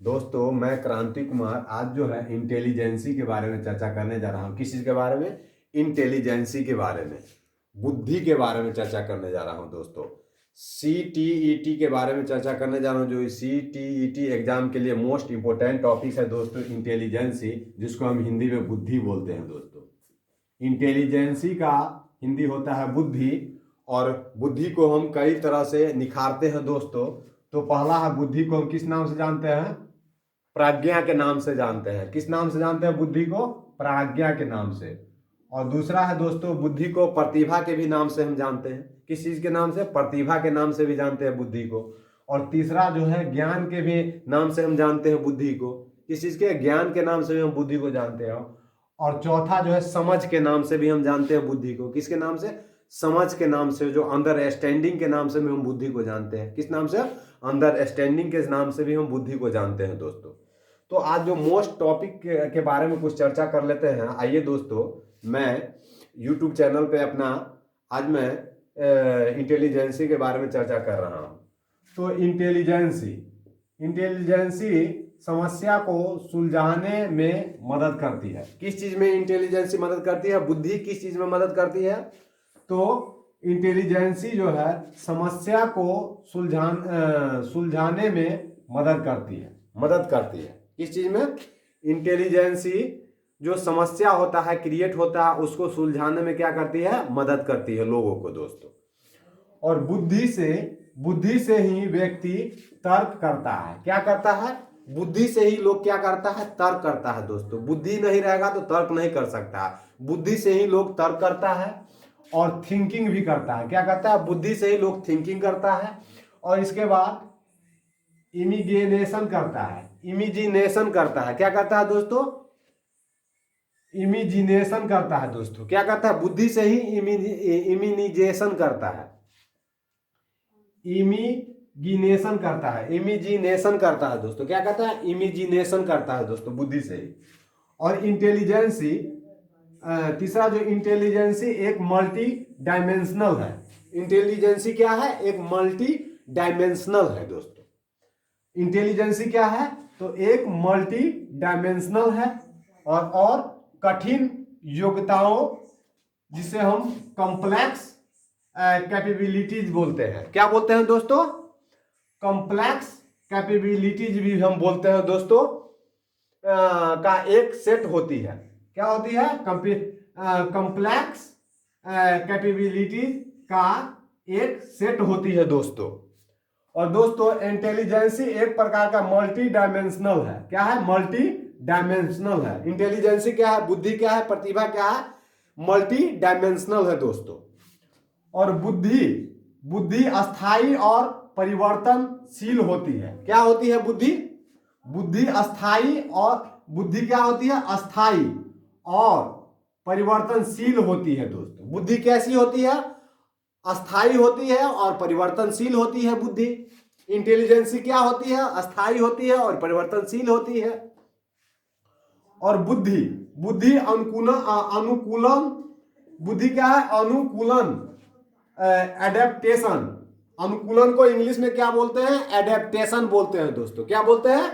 दोस्तों मैं क्रांति कुमार आज जो है इंटेलिजेंसी के बारे में चर्चा करने जा रहा हूँ। किस चीज़ के बारे में? इंटेलिजेंसी के बारे में, बुद्धि के बारे में चर्चा करने जा रहा हूँ दोस्तों। CTET के बारे में चर्चा करने जा रहा हूँ। जो CTET एग्जाम के लिए मोस्ट इंपोर्टेंट टॉपिक है दोस्तों, इंटेलिजेंसी, जिसको हम हिंदी में बुद्धि बोलते हैं दोस्तों। इंटेलिजेंसी का हिंदी होता है बुद्धि, और बुद्धि को हम कई तरह से निखारते हैं दोस्तों। तो पहला है, बुद्धि को हम किस नाम से जानते हैं? प्राज्ञा के नाम से जानते हैं। किस नाम से जानते हैं बुद्धि को? प्राज्ञा के नाम से। और दूसरा है दोस्तों, बुद्धि को प्रतिभा के भी नाम से हम जानते हैं। किस चीज के नाम से? प्रतिभा के नाम से भी जानते हैं बुद्धि को। और तीसरा जो है, ज्ञान के भी नाम से हम जानते हैं बुद्धि को। किस चीज के? ज्ञान के नाम से भी हम बुद्धि को जानते हैं। और चौथा जो है, समझ के नाम से भी हम जानते हैं बुद्धि को। किसके नाम से? समझ के नाम से, जो अंडरस्टैंडिंग के नाम से भी हम बुद्धि को जानते हैं। किस नाम से? अंडरस्टैंडिंग के नाम से भी हम बुद्धि को जानते हैं दोस्तों। तो आज जो मोस्ट टॉपिक के बारे में कुछ चर्चा कर लेते हैं। आइए दोस्तों, मैं यूट्यूब चैनल पे अपना आज मैं इंटेलिजेंसी के बारे में चर्चा कर रहा हूँ। तो इंटेलिजेंसी समस्या को सुलझाने में मदद करती है। किस चीज में इंटेलिजेंसी मदद करती है? बुद्धि किस चीज में मदद करती है? तो इंटेलिजेंसी जो है समस्या को सुलझाने में मदद करती है। किस चीज में? इंटेलिजेंसी जो समस्या होता है, क्रिएट होता है, उसको सुलझाने में क्या करती है? मदद करती है लोगों को दोस्तों। और बुद्धि से ही व्यक्ति तर्क करता है। क्या करता है? बुद्धि से ही लोग क्या करता है? तर्क करता है दोस्तों। बुद्धि नहीं रहेगा तो तर्क नहीं कर सकता। बुद्धि से ही लोग तर्क करता है और थिंकिंग भी करता है। क्या करता है? बुद्धि से ही लोग थिंकिंग करता है। और इसके बाद इमेजिनेशन करता है। क्या करता है दोस्तों? इमेजिनेशन करता है दोस्तों। क्या करता है? बुद्धि से ही इमेजिनेशन करता है। इमेजिनेशन करता है दोस्तों। क्या करता है? इमेजिनेशन करता है दोस्तों, बुद्धि से ही। और इंटेलिजेंसी, तीसरा जो इंटेलिजेंसी एक मल्टी डायमेंशनल है। इंटेलिजेंसी क्या है? एक मल्टी डायमेंशनल है दोस्तों। इंटेलिजेंसी क्या है? तो एक मल्टी डायमेंशनल है और कठिन योग्यताओं, जिसे हम कॉम्प्लेक्स कैपेबिलिटीज बोलते हैं। क्या बोलते हैं दोस्तों? कॉम्प्लेक्स कैपेबिलिटीज भी हम बोलते हैं दोस्तों, का एक सेट होती है। क्या होती है? कॉम्प्लेक्स कैपेबिलिटीज का एक सेट होती है दोस्तों। और दोस्तों, इंटेलिजेंसी एक प्रकार का मल्टी डायमेंशनल है। क्या है? मल्टी डायमेंशनल है। इंटेलिजेंसी क्या है? बुद्धि क्या है? प्रतिभा क्या है? मल्टी डायमेंशनल है दोस्तों। और बुद्धि अस्थाई और परिवर्तनशील होती है। क्या होती है बुद्धि अस्थाई, और बुद्धि क्या होती है? अस्थाई और परिवर्तनशील होती है दोस्तों। बुद्धि कैसी होती है? अस्थाई होती है और परिवर्तनशील होती है बुद्धि। इंटेलिजेंसी क्या होती है? अस्थाई होती है और परिवर्तनशील होती है। और बुद्धि अनुकूलन, बुद्धि क्या है? अनुकूलन, एडेप्टेशन। अनुकूलन को इंग्लिश में क्या बोलते हैं? एडेप्टेशन बोलते हैं दोस्तों। क्या बोलते हैं?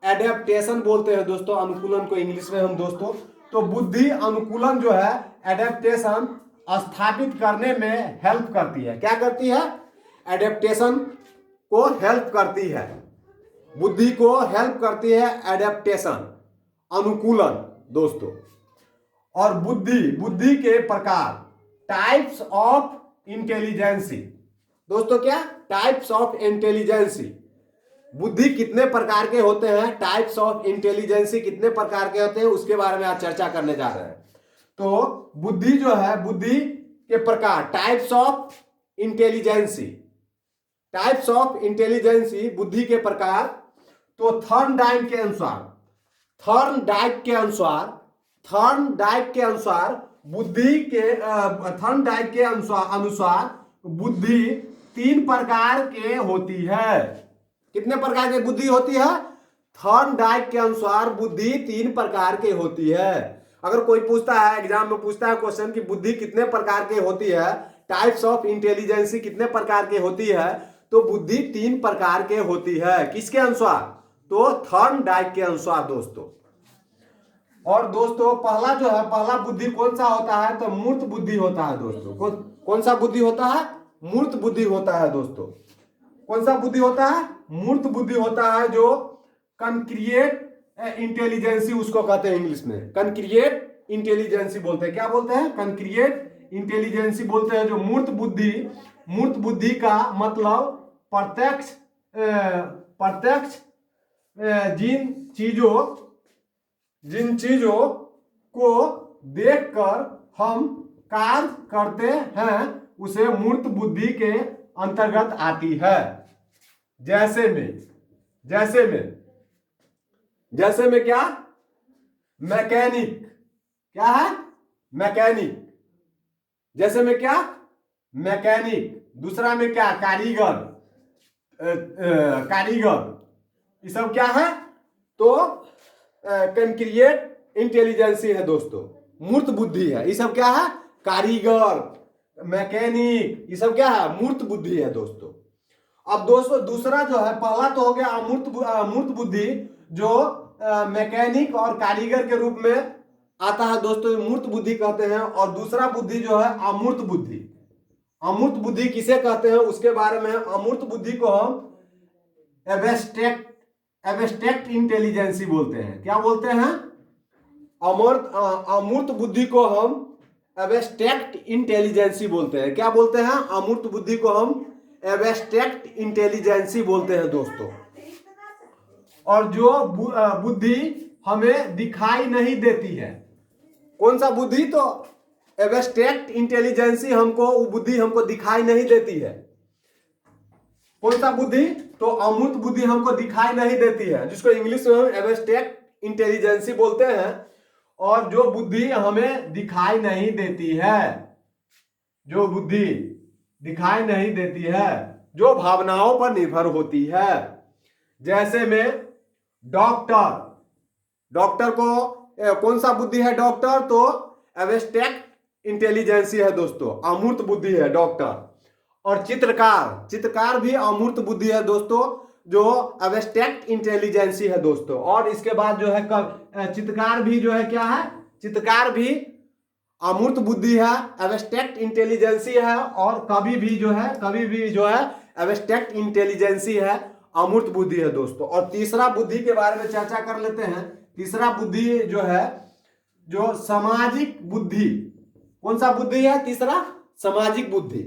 एडेप्टेशन बोलते हैं दोस्तों अनुकूलन को इंग्लिश में हम दोस्तों। तो बुद्धि अनुकूलन जो है, एडेप्टेशन स्थापित करने में हेल्प करती है। क्या करती है? एडेप्टेशन को हेल्प करती है। बुद्धि को हेल्प करती है एडेप्टेशन, अनुकूलन दोस्तों। और बुद्धि के प्रकार, टाइप्स ऑफ इंटेलिजेंसी दोस्तों। क्या? Types of intelligence. बुद्धि कितने प्रकार के होते हैं, टाइप्स ऑफ इंटेलिजेंसी कितने प्रकार के होते हैं, उसके बारे में आज चर्चा करने जा रहे हैं। तो बुद्धि जो है, बुद्धि के प्रकार, टाइप्स ऑफ इंटेलिजेंसी, बुद्धि के प्रकार। तो थॉर्नडाइक के अनुसार बुद्धि 3 प्रकार के होती है। कितने प्रकार की बुद्धि होती है? थॉर्नडाइक के अनुसार बुद्धि 3 प्रकार की होती है। अगर कोई पूछता है, एग्जाम में पूछता है क्वेश्चन कि बुद्धि कितने प्रकार की होती है, टाइप्स ऑफ इंटेलिजेंसी कितने प्रकार की होती है, तो बुद्धि 3 प्रकार के होती है। किसके अनुसार? तो थॉर्नडाइक के अनुसार दोस्तों। और दोस्तों पहला जो है, पहला बुद्धि कौन सा होता है, तो मूर्त बुद्धि होता है दोस्तों। कौन सा बुद्धि होता है, मूर्त बुद्धि होता है दोस्तों। कौन सा बुद्धि होता है, मूर्त बुद्धि होता है, जो कॉन्क्रिएट इंटेलिजेंसी उसको कहते हैं इंग्लिश में, कॉन्क्रिएट इंटेलिजेंसी बोलते हैं। क्या बोलते हैं, कॉन्क्रिएट इंटेलिजेंसी बोलते हैं। जो मूर्त बुद्धि, मूर्त बुद्धि का मतलब प्रत्यक्ष प्रत्यक्ष जिन चीजों को देखकर हम कार्य करते हैं उसे मूर्त बुद्धि के अंतर्गत आती है। जैसे में क्या, मैकेनिक, क्या है, मैकेनिक। जैसे में क्या, मैकेनिक। दूसरा में क्या, कारीगर, ये सब क्या है, तो कॉन्क्रिएट इंटेलिजेंसी है दोस्तों, मूर्त बुद्धि है। ये सब क्या है, कारीगर, मैकेनिक, ये सब क्या है, मूर्त बुद्धि है दोस्तों। अब दोस्तों दूसरा जो है, पहला तो हो गया अमूर्त बुद्धि, जो मैकेनिक और कारीगर के रूप में आता है दोस्तों, मूर्त बुद्धि कहते हैं। और दूसरा बुद्धि जो है अमूर्त बुद्धि। अमूर्त बुद्धि किसे कहते हैं उसके बारे में, अमूर्त बुद्धि को हम एब्स्ट्रैक्ट इंटेलिजेंसी बोलते हैं। क्या बोलते हैं, अमूर्त बुद्धि को हम एब्स्ट्रैक्ट इंटेलिजेंसी बोलते हैं। क्या बोलते हैं, अमूर्त बुद्धि को हम एब्स्ट्रैक्ट इंटेलिजेंसी बोलते हैं दोस्तों। और जो बुद्धि हमें दिखाई नहीं देती है, कौन सा बुद्धि, तो एब्स्ट्रैक्ट इंटेलिजेंसी, हमको वो बुद्धि हमको दिखाई नहीं देती है। कौन सा बुद्धि, तो अमूर्त बुद्धि हमको दिखाई नहीं देती है, जिसको इंग्लिश में हम एब्स्ट्रैक्ट इंटेलिजेंसी बोलते हैं। और जो बुद्धि हमें दिखाई नहीं देती है, जो बुद्धि दिखाई नहीं देती है, जो भावनाओं पर निर्भर होती है। जैसे में डॉक्टर को कौन सा बुद्धि है, डॉक्टर तो एब्स्ट्रैक्ट इंटेलिजेंसी है दोस्तों, अमूर्त बुद्धि है डॉक्टर। और चित्रकार भी अमूर्त बुद्धि है दोस्तों, जो एब्स्ट्रैक्ट इंटेलिजेंसी है दोस्तों। और इसके बाद जो है चित्रकार भी जो है क्या है, चित्रकार भी अमूर्त बुद्धि है, एब्स्ट्रैक्ट इंटेलिजेंसी है। और कवि भी जो है एब्स्ट्रैक्ट इंटेलिजेंसी है, अमूर्त बुद्धि है दोस्तों। और तीसरा बुद्धि के बारे में चर्चा कर लेते हैं। तीसरा बुद्धि जो है, जो सामाजिक बुद्धि। कौन सा बुद्धि है तीसरा, सामाजिक बुद्धि,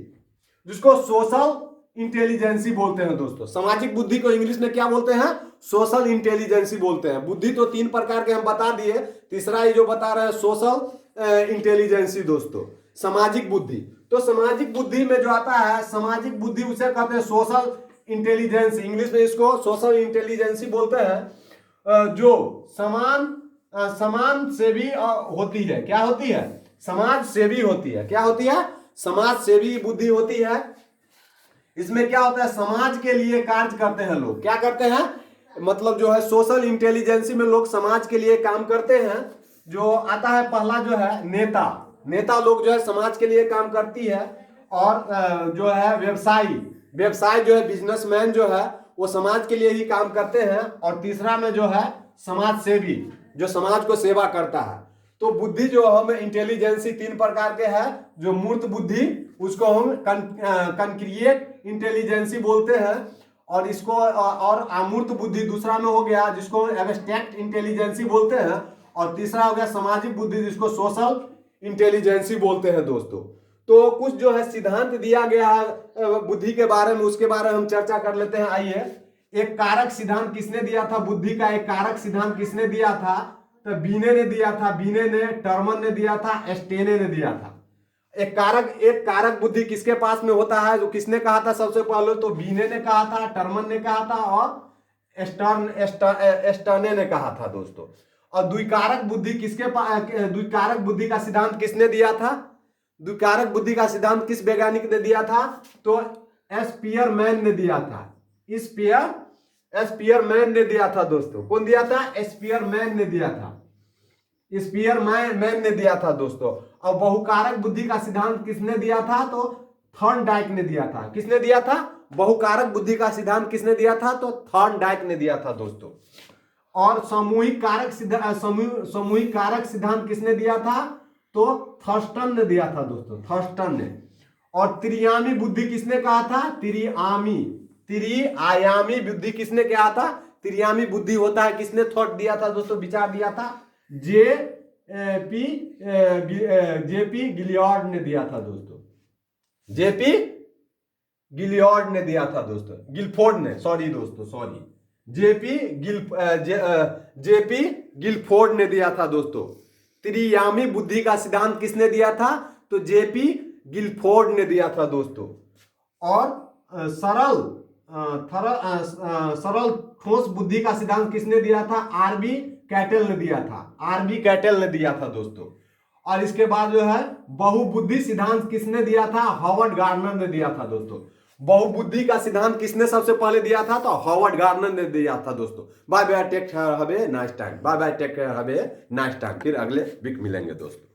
जिसको सोशल इंटेलिजेंसी बोलते हैं दोस्तों। सामाजिक बुद्धि को इंग्लिश में क्या बोलते हैं, सोशल इंटेलिजेंसी बोलते हैं। बुद्धि तो 3 प्रकार के हम बता दिए, तीसरा ये जो बता रहे हैं सोशल इंटेलिजेंसी दोस्तों, सामाजिक बुद्धि। तो सामाजिक बुद्धि में जो आता है, सामाजिक बुद्धि उसे कहते हैं सोशल इंटेलिजेंस, इंग्लिश में इसको सोशल इंटेलिजेंसी बोलते हैं। जो समाज सेवी होती है। क्या होती है, समाज सेवी होती है। क्या होती है, समाज सेवी बुद्धि होती है। इसमें क्या होता है, समाज के लिए कार्य करते हैं लोग। क्या करते हैं, मतलब जो है सोशल इंटेलिजेंसी में लोग समाज के लिए काम करते हैं। जो आता है पहला जो है नेता लोग जो है समाज के लिए काम करती है। और जो है व्यवसाय जो है, बिजनेसमैन जो है वो समाज के लिए ही काम करते हैं। और तीसरा में जो है समाज सेवी, जो समाज को सेवा करता है। तो बुद्धि जो हम इंटेलिजेंसी 3 प्रकार के है। जो मूर्त बुद्धि उसको हम कॉन्क्रिएट इंटेलिजेंसी बोलते हैं। और इसको और अमूर्त बुद्धि दूसरा में हो गया, जिसको एब्स्ट्रैक्ट इंटेलिजेंसी बोलते हैं। और तीसरा हो गया सामाजिक बुद्धि, जिसको सोशल इंटेलिजेंसी बोलते हैं दोस्तों। तो कुछ जो है सिद्धांत दिया गया है बुद्धि के बारे में, उसके बारे में हम चर्चा कर लेते हैं। आइए, एक कारक सिद्धांत किसने दिया था, बुद्धि का एक कारक सिद्धांत किसने दिया था, तो बीने ने दिया था। बीने ने, टर्मन ने दिया था, स्टेने ने दिया था। एक कारक बुद्धि किसके पास में होता है, जो किसने कहा था सबसे पहले, तो बीने ने कहा था, टर्मन ने कहा था और स्टर्ने ने कहा था दोस्तों। और द्विकारक बुद्धि किसके पास, द्विकारक बुद्धि का सिद्धांत किसने दिया था, द्विकारक बुद्धि का सिद्धांत किस वैज्ञानिक ने दिया था, तो स्पीयरमैन ने दिया था। स्पीयरमैन ने दिया था दोस्तों। कौन दिया था, स्पीयरमैन ने दिया था, स्पीयरमैन ने दिया था दोस्तों। और बहुकारक बुद्धि का सिद्धांत किसने दिया था, तो थॉर्नडाइक ने दिया था। किसने दिया था, बहुकारक बुद्धि का सिद्धांत किसने दिया था? तो थॉर्नडाइक ने दिया था दोस्तों। और सामूहिक कारक सिद्धांत किसने दिया था? तो थर्स्टन ने दिया था दोस्तों, थर्स्टन ने। और त्रियामी बुद्धि किसने कहा था? त्रिआयामी बुद्धि किसने कहा था? त्रियामी बुद्धि होता है, किसने थॉट दिया था दोस्तों, विचार दिया था? जेपी गिलियॉर्ड ने दिया था दोस्तों, जेपी गिलियॉर्ड ने दिया था दोस्तों, गिलफोर्ड ने, सॉरी दोस्तों, सॉरी, जेपी गिलफोर्ड ने दिया था दोस्तों। त्रियामी बुद्धि का सिद्धांत किसने दिया था? तो जेपी गिलफोर्ड ने दिया था दोस्तों। और सरल ठोस बुद्धि का सिद्धांत किसने दिया था? आरबी कैटल ने दिया था दोस्तों। और इसके बाद जो है बहुबुद्धि सिद्धांत किसने दिया था? हॉवर्ड गार्नर ने दिया था दोस्तों। बहुबुद्धि का सिद्धांत किसने सबसे पहले दिया था? तो हॉवर्ड गार्नर ने दिया था दोस्तों। Bye bye, take care, have a nice time. Bye bye, take care, have a nice time. फिर अगले वीक मिलेंगे दोस्तों।